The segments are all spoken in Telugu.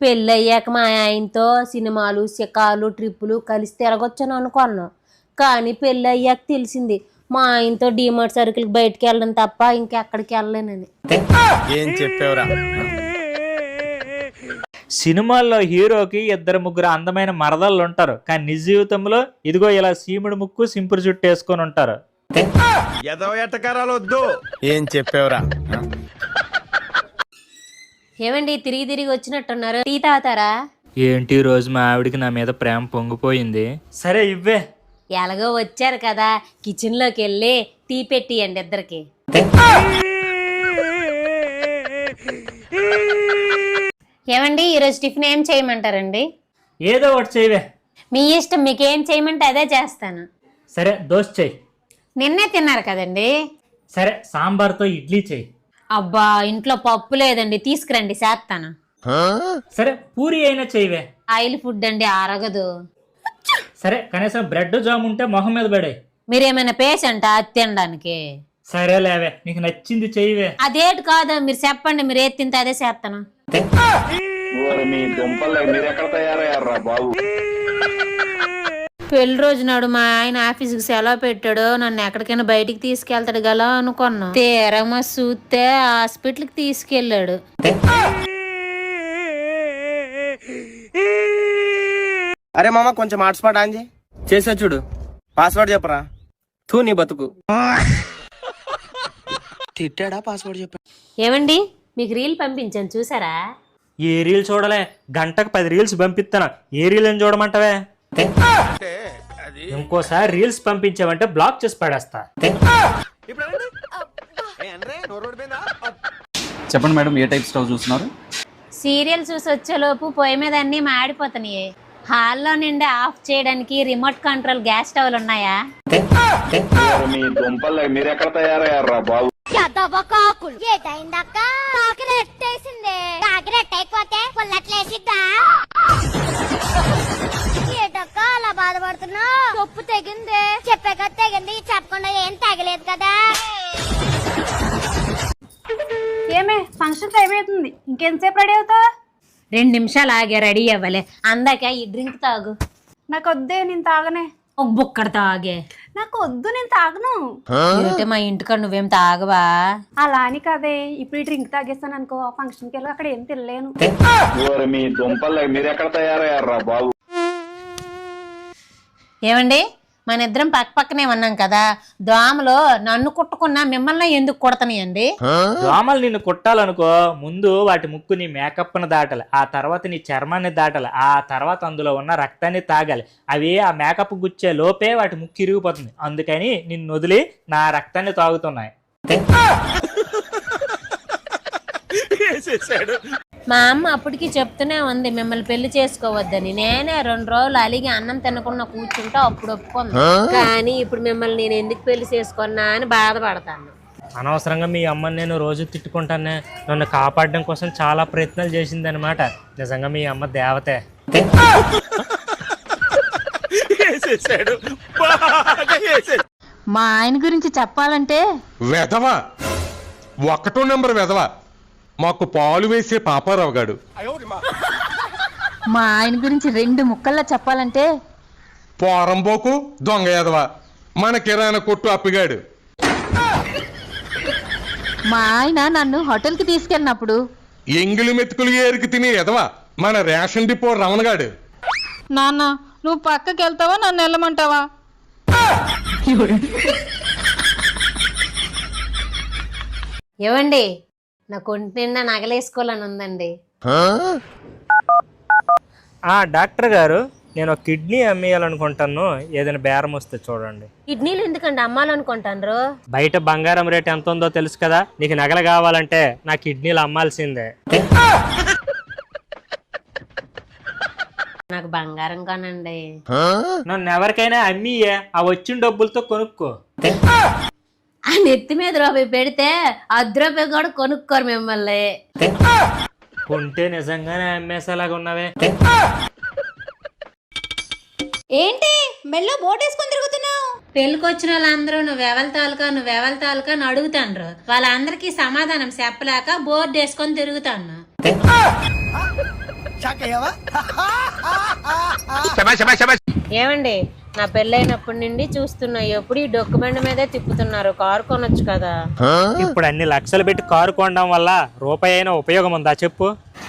పెళ్ళయ్యాక మా ఆయనతో సినిమాలు షికార్లు ట్రిప్పులు కలిసి తిరగొచ్చాను అనుకున్నాను. కానీ పెళ్ళయ్యాక తెలిసింది మా ఆయనతో డిమార్ట్ సరుకులకి బయటికి వెళ్ళడం తప్ప ఇంకెక్కడికి వెళ్ళలేనని. ఏం చెప్పావురా? సినిమాల్లో హీరోకి 2-3 అందమైన మరదళ్ళు ఉంటారు, కానీ నిజ జీవితంలో ఇదిగో ఇలా సీముడు ముక్కు సింపురు జుట్టు వేసుకొని ఉంటారు. ఎదవ ఎట్టకారాలు వద్దు. ఏం చెప్పావురా? ఏమండి తిరిగి తిరిగి వచ్చినట్టున్నారు, టీ తాగుతారా? ఏంటి రోజు మా ఆవిడికి నా మీద ప్రేమ పొంగిపోయింది. సరే ఇవ్వే. ఎలాగో వచ్చారు కదా, కిచెన్ లోకి వెళ్ళి టీ పెట్టియండి ఇద్దరికి. ఏమండి ఈరోజు టిఫిన్ ఏం చేయమంటారండి? ఏదో ఒకటి చేయవే. మీ ఇష్టం, మీకేం చేయమంటే అదే చేస్తాను. సరే దోశ చెయ్యి. నిన్నే తిన్నారు కదండి. సరే సాంబార్తో ఇడ్లీ చెయ్యి. అబ్బా ఇంట్లో పప్పు లేదండి, తీసుకురండి చేస్తాను. సరే పూరి అయినా చెయ్యవే. ఆయిల్ ఫుడ్ అండి ఆరగదు. సరే కనీసం బ్రెడ్ జామ్ ఉంటే మొహం మీద పడే. మీరేమైనా పేషెంట్ అది తినడానికి? సరే లేవే, నీకు నచ్చింది చెయ్యవే. అదేటి కాదు, మీరు చెప్పండి, మీరు ఏది తింటే అదే చేస్తాను. పెళ్లి రోజు నాడు మా ఆయన ఆఫీస్కి సెలవు పెట్టాడు, నన్ను ఎక్కడికైనా బయటికి తీసుకెళ్తాడు గల అనుకున్నా. తీరమా చూస్తే హాస్పిటల్కి తీసుకెళ్ళాడు. అరే మామ కొంచెం హాట్స్పాట్ ఆన్ చేసా చూడు. పాస్వర్డ్ చెప్పరా. తూ నీ బతుకు. తిట్టాడా? పాస్వర్డ్ చెప్పా. ఏమండి మీకు రీల్ పంపించాను చూసారా? ఏ రీల్ చూడలే, గంటకు 10 రీల్స్ పంపిస్తాను. ఏ రీల్ అని చూడమంటావే? ఇంకోసారి రీల్స్ పంపించావంటే బ్లాక్ చేసి పడేస్తా. చెప్పండి మేడం, ఏ టైప్ స్టవ్ చూస్తున్నారు? సీరియల్ చూసి వచ్చేలోపు పొయ్యి మీద అన్ని మాడిపోతున్నాయి. హాల్లో నుండి ఆఫ్ చేయడానికి రిమోట్ కంట్రోల్ గ్యాస్ స్టవ్లు ఉన్నాయా? మీరెక్కడ తయారయ్యారా బాబు? అలా బాధపడుతున్నా. పప్పు తెగింది, చెప్పే కదా తెగింది, చెప్పకుండా ఏం తగలేదు కదా. ఏమే ఫంక్షన్ టైం అవుతుంది, ఇంకెంతసేపు రెడీ అవుతా? 2 నిమిషాలు ఆగే రెడీ అవ్వలే. అందాక ఈ డ్రింక్ తాగు. నాకు వద్దే, నేను తాగనే. ఒక బుక్కడ తాగే. నాకు వద్దు, నేను తాగను. అంటే మా ఇంటికాడ నువ్వేం తాగవా? అలా అని కదే, ఇప్పుడు ఈ డ్రింక్ తాగేస్తాను అనుకో, ఆ ఫంక్షన్కి వెళ్ళి అక్కడ ఏం తినలేను. మీ దుంపలు మీరెక్కడ తయారయ్యారా బాబు? ఏమండి మన ఇద్దరం పక్క పక్కనే ఉన్నాం కదా, దోమలు నన్ను కుట్టుకున్నా మిమ్మల్ని ఎందుకు కుడతాయండి? దోమలు నిన్ను కుట్టాలనుకో, ముందు వాటి ముక్కు నీ మేకప్ను దాటాలి, ఆ తర్వాత నీ చర్మాన్ని దాటాలి, ఆ తర్వాత అందులో ఉన్న రక్తాన్ని తాగాలి. అవి ఆ మేకప్ గుచ్చే లోపే వాటి ముక్కు ఇరిగిపోతుంది. అందుకని నిన్ను వదిలి నా రక్తాన్ని తాగుతున్నాయి. మా అమ్మ అప్పటికి చెప్తూనే ఉంది మిమ్మల్ని పెళ్లి చేసుకోవద్దని. నేనే 2 రోజులు అలిగి అన్నం తినకుండా కూర్చుంటా, అప్పుడు ఒప్పుకుంది. కానీ ఇప్పుడు మిమ్మల్ని నేను ఎందుకు పెళ్లి చేసుకున్నా అని బాధపడతాను. అనవసరంగా మీ అమ్మని నేను రోజు తిట్టుకుంటానే. నన్ను కాపాడడం కోసం చాలా ప్రయత్నాలు చేసింది అనమాట. నిజంగా మీ అమ్మ దేవతే. మా ఆయన గురించి చెప్పాలంటే వెధవా, 1వ నెంబర్ వెధవా, మాకు పాలు వేసే పాపారావు గాడు. మా ఆయన గురించి 2 ముక్కల్లో చెప్పాలంటే పోరంబోకు దొంగ ఎదవా, మన కిరాణా కొట్టు అప్పిగాడు. మా ఆయన నన్ను హోటల్కి తీసుకెళ్ళినప్పుడు ఎంగిలి మెతుకులు ఏరికి తినే ఎదవా, మన రేషన్ డిపో రమణగాడు. నాన్న నువ్వు పక్కకి వెళ్తావా, నన్ను వెళ్ళమంటావా? ఏవండి నాకు ఒంటి నిండా నగలేసుకోవాలని ఉందండి. డాక్టర్ గారు, నేను కిడ్నీ అమ్మేయాలనుకుంటాను, ఏదైనా బేరం వస్తే చూడండి. కిడ్నీలు ఎందుకండి అమ్మాలనుకుంటాను? బయట బంగారం రేట్ ఎంత ఉందో తెలుసు కదా, నీకు నగలు కావాలంటే నా కిడ్నీలు అమ్మాల్సిందే. నాకు బంగారం కొనండి. నన్ను ఎవరికైనా అమ్మియే, ఆ వచ్చిన డబ్బులతో కొనుక్కో. ఆ నెత్తి మీద రూపాయి పెడితే 10 రూపాయలు కూడా కొనుక్కోరు మిమ్మల్ని. కొంటే నిజంగానే అమ్మేసేలాగా ఉన్నావే. ఏంటి మెల్లో బోటేసుకొని తిరుగుతున్నావు? పెళ్ళికి వచ్చిన వాళ్ళందరూ నువ్వెవల తాలూకా అని అడుగుతాండ్రు. వాళ్ళందరికీ సమాధానం చెప్పలేక బోర్డు వేసుకొని తిరుగుతాను. ఏమండి, నా పెళ్ళైనప్పటి నుండి చూస్తున్నా ఎప్పుడు ఈ డొక్కుబండి మీదే తిప్పుతున్నారు. కారు కొనొచ్చు కదా. ఇప్పుడు అన్ని లక్షలు పెట్టి కారు కొనడం వల్ల రూపాయి అయినా ఉపయోగం ఉందా చెప్పు?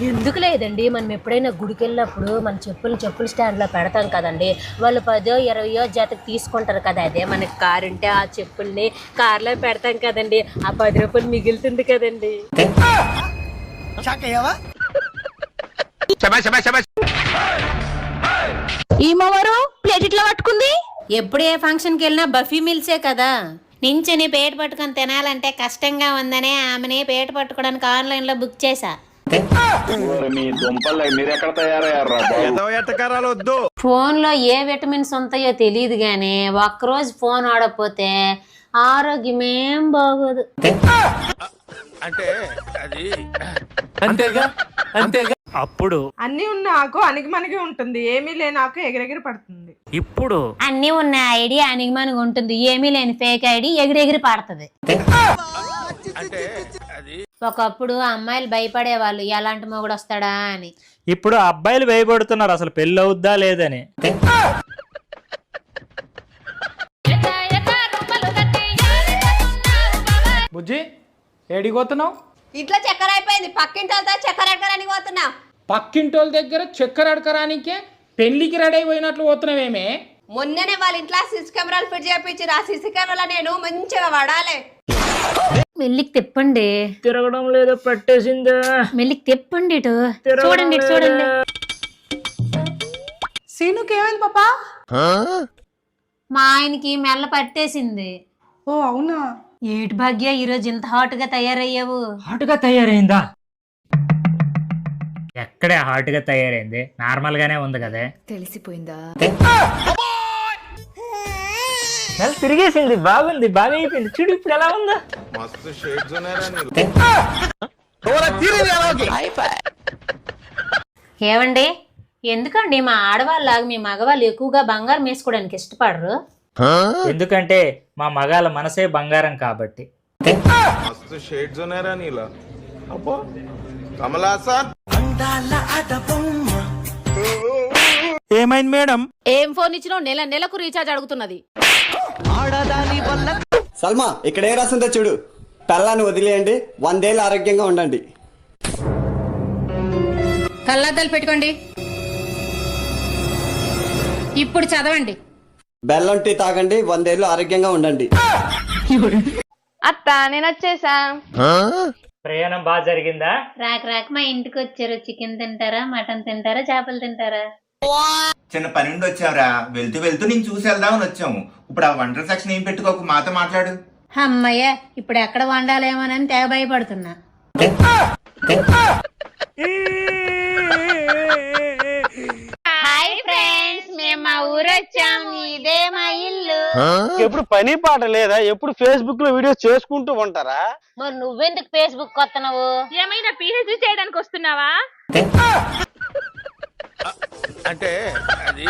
ఎందుకు లేదండి, మనం ఎప్పుడైనా గుడికి వెళ్ళినప్పుడు మన చెప్పులు స్టాండ్ లో పెడతాం కదండి. వాళ్ళు 10, 20 జతకి తీసుకుంటారు కదా. అదే మనకి కారు ఉంటే ఆ చెప్పుల్ని కార్లో పెడతాం కదండి. ఆ 10 రూపాయలు మిగులుతుంది కదండి. ఈమెవరు ప్లేట్ ఇట్లా పట్టుకుంది? ఎప్పుడు ఏ ఫంక్షన్కి వెళ్ళినా బఫీ మిల్సే కదా. నించుని పేట పట్టుకొని తినాలంటే కష్టంగా ఉందనే ఆమెని పేట పట్టుకోవడానికి ఆన్లైన్ లో బుక్ చేశా. మీ దుంపలు మీరు ఎక్కడ తయారయ్యారా బాబు? ఫోన్ లో ఏ విటమిన్స్ ఉంటాయో తెలియదు గానీ ఒక్కరోజు ఫోన్ ఆడకపోతే ఆరోగ్యమేం బాగోదు. అప్పుడు అన్ని ఉన్న ఆకు అణిగి మనకి ఉంటుంది, ఏమీ లేని ఆకు ఎగిరెగిరి పడుతుంది. ఇప్పుడు అన్నీ ఉన్న ఐడి అనిగిమనిగా ఉంటుంది, ఏమీ లేని ఫేక్ ఐడి ఎగిరెగిరి పాడుతుంది. ఒకప్పుడు అమ్మాయిలు భయపడేవాళ్ళు ఎలాంటి మొగుడు వస్తాడా అని. ఇప్పుడు అబ్బాయిలు భయపడుతున్నారు అసలు పెళ్ళి అవుద్దా లేదని. బుజ్జి ఏడిపోతున్నావు? ఇంట్లో చక్కెర అయిపోయింది, పక్కింటి వాళ్ళతో చక్కెర ఎడకరానికి పోతున్నా. పక్కింటోళ్ళ దగ్గర చక్కెర అడకరానికే పెళ్లికి రెడీ అయిపోయినట్లు పోతున్నావేమే? మొన్ననే వాళ్ళ ఇంట్లో సీసీ కెమెరాలు ఫిట్ చేయించారు. ఆ సీసీ కెమెరాలో నేను మంచిగా వాడాలి. మెల్లికి తిప్పండి. తిరగడం లేదో పట్టేసిందా? మెల్లికి తిప్పండి. ఇటు చూడండి, ఇటు చూడండి. సీనుకి ఏమైంది పాపా? మా ఆయనకి మెల్ల పట్టేసింది. ఓ అవునా? ఏటి భాగ్య ఈరోజు ఇంత హాట్ గా తయారయ్యావు? హాట్గా తయారైందా? ఎక్కడే హాట్గా తయారైంది, నార్మల్ గానే ఉంది కదే. తెలిసిపోయిందా? తిరిగేసింది, బాగుంది, బాగా అయిపోయింది. చూడు ఇప్పుడు ఎలా ఉందా. ఏమండి, ఎందుకండి మా ఆడవాళ్ళలాగా మీ మగవాళ్ళు ఎక్కువగా బంగారం వేసుకోవడానికి ఇష్టపడరు? ఎందుకంటే మా మగాళ్ళ మనసే బంగారం కాబట్టి. ఏమైంది మేడం? ఏం ఫోన్ ఇచ్చినావు? నెలకు రీఛార్జ్ అడుగుతున్నది. సల్మా, ఇక్కడ ఏ రాసిందో చూడు. పెళ్ళాన్ని వదిలేయండి, 100 ఏళ్ళు ఆరోగ్యంగా ఉండండి. కళ్ళద్దాలు పెట్టుకోండి. ఇప్పుడు చదవండి. బెల్లం టీ తాగండి, 100 ఏళ్ళు ఆరోగ్యంగా ఉండండి. అత్త నేను వచ్చేసా. ప్రయాణం బాగా జరిగిందా? రాక మా ఇంటికి వచ్చారు. చికెన్ తింటారా, మటన్ తింటారా, చేపలు తింటారా? చిన్న పని నుండి వచ్చావురా, వెళ్తూ వెళ్తూ నేను చూసి వెళ్దామని వచ్చాము. ఇప్పుడు ఆ వంటల సెక్షన్ ఏం పెట్టుకోకు, మాతో మాట్లాడు. అమ్మయ్య, ఇప్పుడు ఎక్కడ వండాలేమోనని తెగ భయపడుతున్నా. హాయ్ ఫ్రెండ్స్, మేము మా ఊరు వచ్చాము. ఇదే మా ఇల్లు. ఎప్పుడు పని పాట లేదా? ఎప్పుడు ఫేస్బుక్ లో వీడియోస్ చేసుకుంటూ ఉంటారా? మరి నువ్వెందుకు ఫేస్బుక్ కొత్తనవు? ఏమైనా PhD చేయడానికి వస్తున్నావా? అంటే అది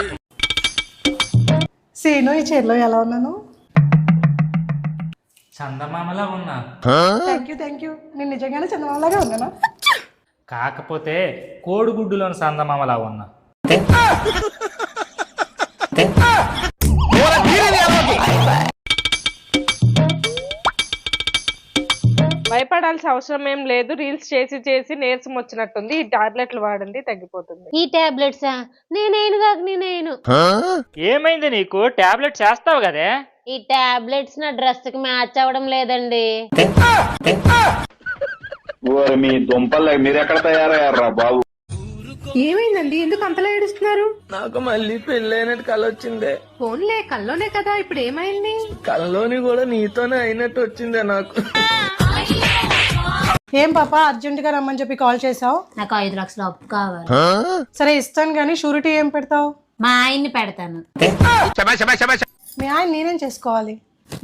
సీను ఈ చీరలో ఎలా ఉన్నాను? చందమామలా ఉన్నా. Thank you. నేను నిజంగానే చందమామలాగా ఉన్నాను. కాకపోతే కోడిగుడ్డులోని చందమామలా ఉన్నా. భయపడాల్సిన అవసరం ఏం లేదు. రీల్స్ చేసి నీరసం వచ్చినట్టుంది. ఈ టాబ్లెట్లు వాడండి, తగ్గిపోతుంది. ఈ టాబ్లెట్సా? నేనేను. ఏమైంది నీకు? టాబ్లెట్ చేస్తావు కదే. ఈ టాబ్లెట్స్ నా డ్రెస్ కి మ్యాచ్ అవ్వడం లేదండి. మీ దుంపలు మీరు ఎక్కడ తయారయ్యారా బాబు? ఏమైందండి? ఎందుకు అంతలా ఏడుస్తున్నారు? నాకు మళ్ళీ పెళ్ళైనట్టు కళ వచ్చిందే. ఫోన్లే, కల్లోనే కదా. ఇప్పుడు ఏమైంది? కళ్ళలోని కూడా నీతోనే అయినట్టు వచ్చిందే నాకు. ఏం పాపా, అర్జెంట్ గా రమ్మని చెప్పి కాల్ చేసావు? నాకు 5 లక్షల అప్పు కావాలి. సరే ఇస్తాను, కానీ షూరిటీ ఏం పెడతావు? మా ఆయన్ని పెడతాను. మీ ఆయన నేనేం చేసుకోవాలి?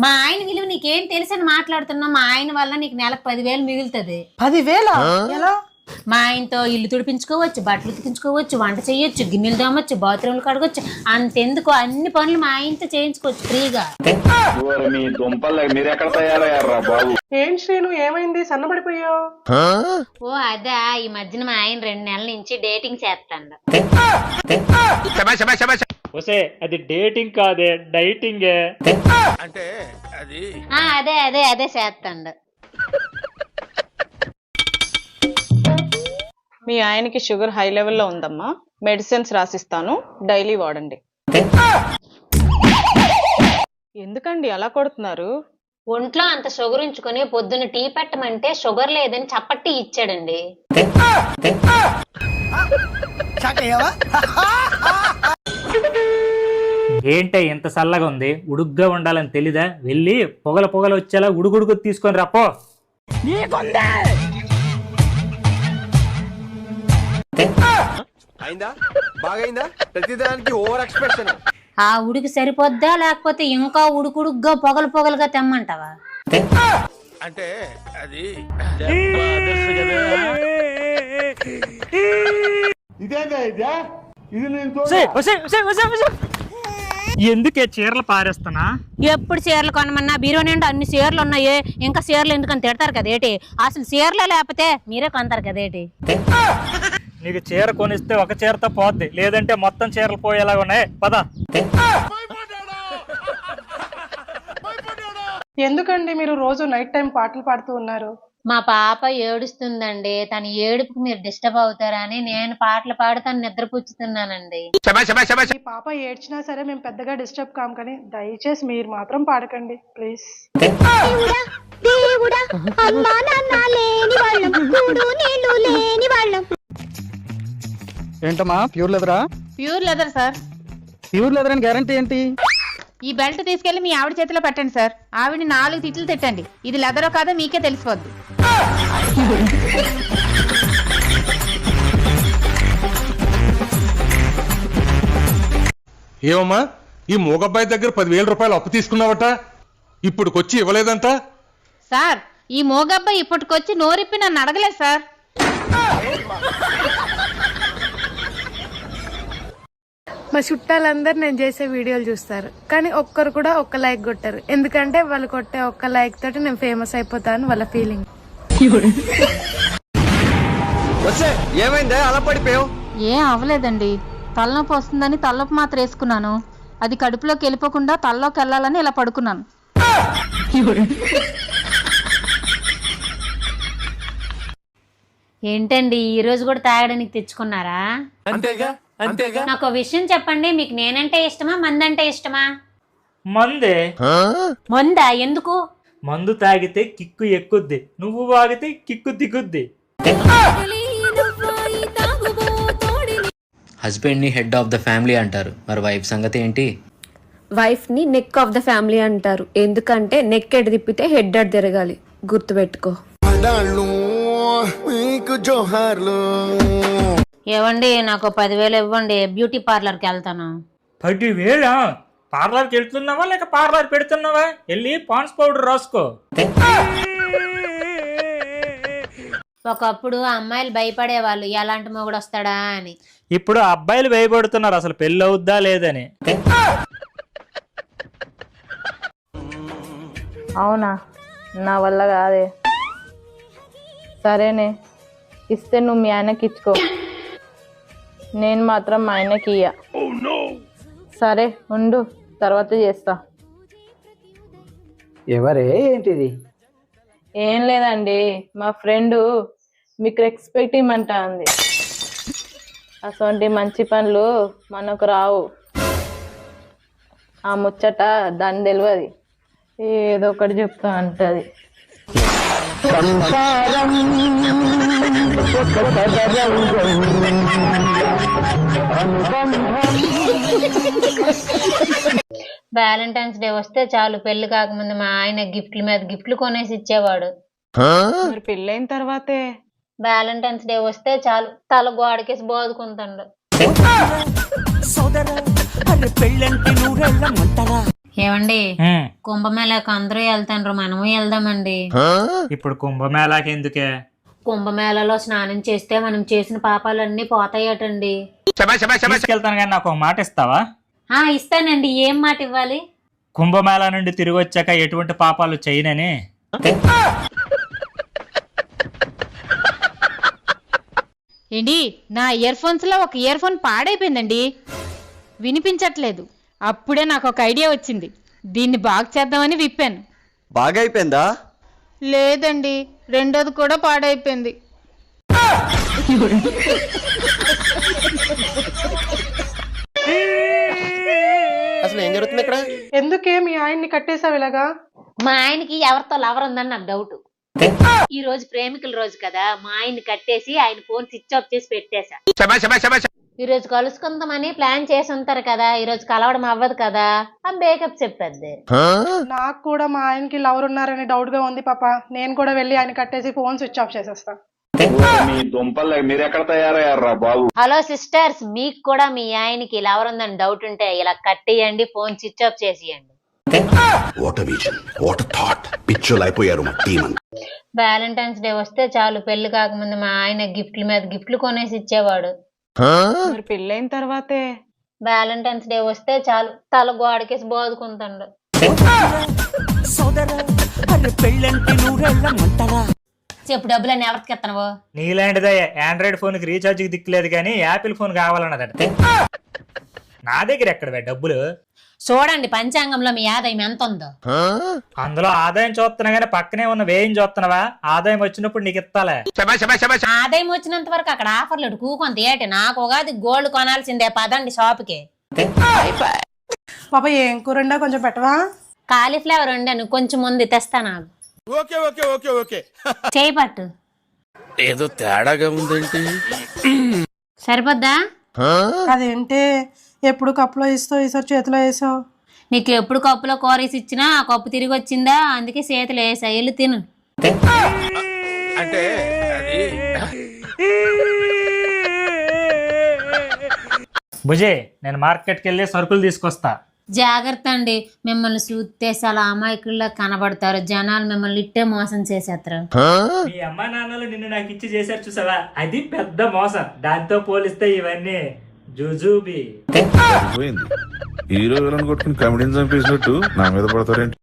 మా ఆయన విలువ నీకేం తెలుసని మాట్లాడుతున్నా. మా ఆయన వల్ల నీకు నెలకు 10,000 మిగులుతుంది. 10,000? ఎలా? మా ఆయనతో ఇల్లు తుడిపించుకోవచ్చు, బట్టలు ఉతికించుకోవచ్చు, వంట చేయొచ్చు, గిన్నెలు తోమొచ్చు, బాత్రూమ్లు కడగొచ్చు. అంతెందుకు అన్ని పనులు మా ఆయనతో చేయించుకోవచ్చు ఫ్రీగా. మీ దుంపలు మీరు ఎక్కడ తయారయ్యారా బాబు? ఏం శ్రీను ఏమైంది సన్నబడిపోయావు? ఓ అదా, ఈ మధ్యన మా ఆయన 2 నెలల నుంచి డేటింగ్ చేస్తాడు. ఒసే అది డేటింగ్ కాదే, డైటింగే. అదే అదే అదే చేస్తాడు. మీ ఆయనకి షుగర్ హై లెవెల్లో ఉందమ్మా, మెడిసిన్స్ రాసిస్తాను, డైలీ వాడండి. ఎందుకండి అలా కొడుతున్నారు? ఒంట్లో అంత షుగర్ ఉంచుకొని పొద్దున్న టీ పెట్టమంటే షుగర్ లేదని చప్పట్టి ఇచ్చాడండి. ఏంటే ఇంత చల్లగా ఉంది, ఉడుగ్గా ఉండాలని తెలీదా? వెళ్ళి పొగల పొగలు వచ్చేలా ఉడుగుడుగు తీసుకొని రాపో. అయిందా? బాగైందా? ప్రతిదానికి ఓవర్ ఎక్స్ప్రెషన్. ఆ ఉడికి సరిపోద్దా, లేకపోతే ఇంకా ఉడుకుడుగ్గా పొగలు పొగలుగా తెమ్మంటావా? అంటే అది ఎందుకే చీరలు పారేస్తానా? ఎప్పుడు చీరలు కొనమన్నా బీరో నిండా అన్ని చీరలు ఉన్నాయి, ఇంకా చీరలు ఎందుకని తిడతారు కదేటి? అసలు చీరలే లేకపోతే మీరే కొంటారు కదేటి? నీకు చీర కొనిస్తే ఒక చీరతో పోద్ది, లేదంటే మొత్తం చీరలు పోయేలాగా ఉన్నాయి. పద. ఎందుకండి మీరు రోజు నైట్ టైం పాటలు పాడుతూ ఉన్నారు? మా పాప ఏడుస్తుందండి, తన ఏడుపుకి మీరు డిస్టర్బ్ అవుతారని నేను పాటలు పాడి తను నిద్రపుచ్చుతున్నానండి. ఈ పాప ఏడ్చినా సరే మేము పెద్దగా డిస్టర్బ్ కాం, కానీ దయచేసి మీరు మాత్రం పాడకండి ప్లీజ్. దేవుడా అమ్మా నాన్న లేని వాళ్ళం, కూడు నీళ్లు లేని వాళ్ళం. ఏంటమ్మా ప్యూర్ లెదరా? Pure leather sir. Pure leather అని గ్యారంటీ ఏంటి? ఈ బెల్ట్ తీసుకెళ్లి మీ ఆవిడ చేతిలో పెట్టండి సార్. ఆవిడ 4 తిట్లు తిట్టండి, ఇది లెదరో కాదో మీకే తెలిసిపోద్ది. ఏమమ్మా, ఈ మూగబ్బాయి దగ్గర 10,000 రూపాయలు అప్పు తీసుకున్నావట, ఇప్పుడుకొచ్చి ఇవ్వలేదంట? సార్ ఈ మోగబ్బాయి ఇప్పటికొచ్చి నోరిప్పి నన్ను అడగలేదు సార్. మా చుట్టాలందరూ నేను చేసే వీడియోలు చూస్తారు, కానీ ఒక్కరు కూడా ఒక్క లైక్ కొట్టారు. ఎందుకంటే వాళ్ళు కొట్టే ఒక్క లైక్ తోటి నేను ఫేమస్ అయిపోతాను వాళ్ళ ఫీలింగ్. ఏమైందా అలా పడిపోయావు? ఏం అవ్వలేదండి, తలనొప్పి వస్తుందని తలనొప్పి మాత్రం వేసుకున్నాను. అది కడుపులోకి వెళ్ళిపోకుండా తలలోకి వెళ్ళాలని ఇలా పడుకున్నాను. ఏంటండి ఈ రోజు కూడా తాగడానికి తెచ్చుకున్నారా? అంతేగా అంతేగా. నాకు ఒక విషయం చెప్పండి, మీకు నేనంటే ఇష్టమా మందంటే ఇష్టమా? మందే. మందా? ఎందుకు? మందు తాగితే కిక్కు ఎక్కుద్ది, నువ్వు తాగితే కిక్కు దిగుద్ది. హస్బెండ్ ని హెడ్ ఆఫ్ ద ఫ్యామిలీ అంటారు, మరి వైఫ్ సంగతి ఏంటి? వైఫ్ ని నెక్ ఆఫ్ ద ఫ్యామిలీ అంటారు, ఎందుకంటే నెక్ ఎడ్ తిప్పితే హెడ్ అడ్ తిరగాలి, గుర్తుపెట్టుకో. ఏవండి నాకు 10,000 ఇవ్వండి, బ్యూటీ పార్లర్కి వెళ్తాను. 10,000? పార్లర్కి వెళ్తున్నావా లేక పార్లర్ పెడుతున్నావా? వెళ్ళి పాండ్స్ పౌడర్ రాసుకో. ఒకప్పుడు అమ్మాయిలు భయపడేవాళ్ళు ఎలాంటి మొగుడు వస్తాడా అని, ఇప్పుడు అబ్బాయిలు భయపడుతున్నారు అసలు పెళ్ళి అవుద్దా లేదని. అవునా, నా వల్ల కాదే. సరేనే, ఇస్తే నువ్వు మీ ఆయనకి ఇచ్చుకో, నేను మాత్రం మా ఆయనకి ఇయ్య. సరే ఉండు, తర్వాత చేస్తా. ఎవరే ఏంటిది? ఏం లేదండి, మా ఫ్రెండ్ మీకు రెస్పెక్ట్ ఇమ్మంటా ఉంది. అసలు మంచి పనులు మనకు రావు, ఆ ముచ్చట దాని తెలియదు, ఏదో ఒకటి చెప్తా అంటది. వ్యాలంటైన్స్ డే వస్తే చాలు పెళ్లి కాకముందు మా ఆయన గిఫ్ట్ల మీద గిఫ్ట్లు కొనేసి ఇచ్చేవాడు. మరి పెళ్ళైన తర్వాతే? వ్యాలంటైన్స్ డే వస్తే చాలు తల గోడకేసి బాదుకుంటాడు. ఏమండి కుంభమేళాకి అందరూ వెళ్తాండ్రు, మనము వెళ్దామండి. ఇప్పుడు కుంభమేళాకి ఎందుకే? కుంభమేళలో స్నానం చేస్తే మనం చేసిన పాపాలన్నీ పోతాయటండి. తీసుకెళ్తాను కానీ నాకు ఒక మాట ఇస్తావా? ఇస్తానండి. ఏం మాట ఇవ్వాలి? కుంభమేళా నుండి తిరిగి వచ్చాక ఎటువంటి పాపాలు చేయనని. ఏంటి, నా ఇయర్ ఫోన్స్ లో ఒక ఇయర్ ఫోన్ పాడైపోయిందండి, వినిపించట్లేదు. అప్పుడే నాకు ఒక ఐడియా వచ్చింది, దీన్ని బాగు చేద్దామని విప్పాను. బాగా అయిపోయిందా? లేదండి, రెండోది కూడా పాడైపోయింది. అసలు ఏం జరుగుతుంది ఇక్కడ? ఎందుకే మీ ఆయన్ని కట్టేసావు ఇలాగా? మా ఆయనకి ఎవరితో లవర్ ఉందని నాకు డౌట్. ఈ రోజు ప్రేమికుల రోజు కదా, మా ఆయన్ని కట్టేసి ఆయన ఫోన్ స్విచ్ ఆఫ్ చేసి పెట్టేశా. ఈ రోజు కలుసుకుందామని ప్లాన్ చేసి ఉంటారు కదా, ఈ రోజు కలవడం అవ్వదు కదా, ఆ బేకప్ చెప్పేది. నాకు కూడా మా ఆయనకి లవర్ ఉన్నారని డౌట్ గా ఉంది పాప. నేను కూడా వెళ్ళి ఆయన కట్టేసి ఫోన్ స్విచ్ ఆఫ్ చేసేస్తా. మీ దుంపలు మీరు ఎక్కడ తయారయ్యారా బాబు? హలో సిస్టర్స్, మీకు కూడా మీ ఆయనకి లవర్ ఉందని డౌట్ ఉంటే ఇలా కట్టేయండి, ఫోన్ స్విచ్ ఆఫ్ చేసేయండి. వ్యాలంటైన్స్ డే వస్తే చాలు, పెళ్లి కాకముందు మా ఆయన గిఫ్ట్ల మీద గిఫ్ట్లు కొనేసి ఇచ్చేవాడు. మరి పెళ్ళైన తర్వాతే వ్యాలంటైన్స్ డే వస్తే చాలు, తల గోడకేసి బాదుకుంటాడు. చెప్పు, డబ్బులన్నీ ఎవరికి ఎత్తనవు? నీలాంటిదయ్యా, ఆండ్రాయిడ్ ఫోన్ కి రీఛార్జ్ కి దిక్కులేదు కానీ యాపిల్ ఫోన్ కావాలన్నదట. నా దగ్గర ఎక్కడ డబ్బులు? చూడండి పంచాంగంలో మీ ఆదాయం ఎంత ఉందో. అందులో ఆదాయం చూస్తున్నా గానీ పక్కనే ఉన్న వ్యయం చూస్తున్నావా? ఆదాయం వచ్చినప్పుడు నీకు ఇస్తాలే. ఆదాయం వచ్చినంత వరకు అక్కడ ఆఫర్లు కూకొంత ఏటి, నాకు ఉగాది గోల్డ్ కొనాల్సిందే, పదండి షాప్కి. పాప ఏం కూరండా కొంచెం పెట్టవా? కాలీఫ్లవర్ వండాను, కొంచెం ముందు తెస్తా. నాకు చేయి పట్టు. ఏదో తేడాగా ఉందేంటి? సరిపోద్దా? అదేంటి ఎప్పుడు కప్పులో ఇస్తావు, ఈసారి చేతిలో వేసావు. నీకు ఎప్పుడు కప్పులో కూరేసి ఇచ్చినా ఆ కప్పు తిరిగి వచ్చిందా, అందుకే చేతులు వేసా. వెళ్ళి తిను. అంటే భుజే, నేను మార్కెట్కి వెళ్ళి సరుకులు తీసుకొస్తా. జాగ్రత్త అండి, మిమ్మల్ని చూస్తే చాలా అమాయకుల్లా కనబడతారు, జనాలు మిమ్మల్ని ఇట్టే మోసం చేసేస్తారు. మీ అమ్మా నాన్నలు నిన్ను నాకు ఇచ్చి చేశారు చూసావా, అది పెద్ద మోసం. దాంతో పోలిస్తే ఇవన్నీ జుజుబి. హీరో విలన్ కొట్టుకుని కమెడీని చంపేసినట్టు నా మీద పడతారేంటి?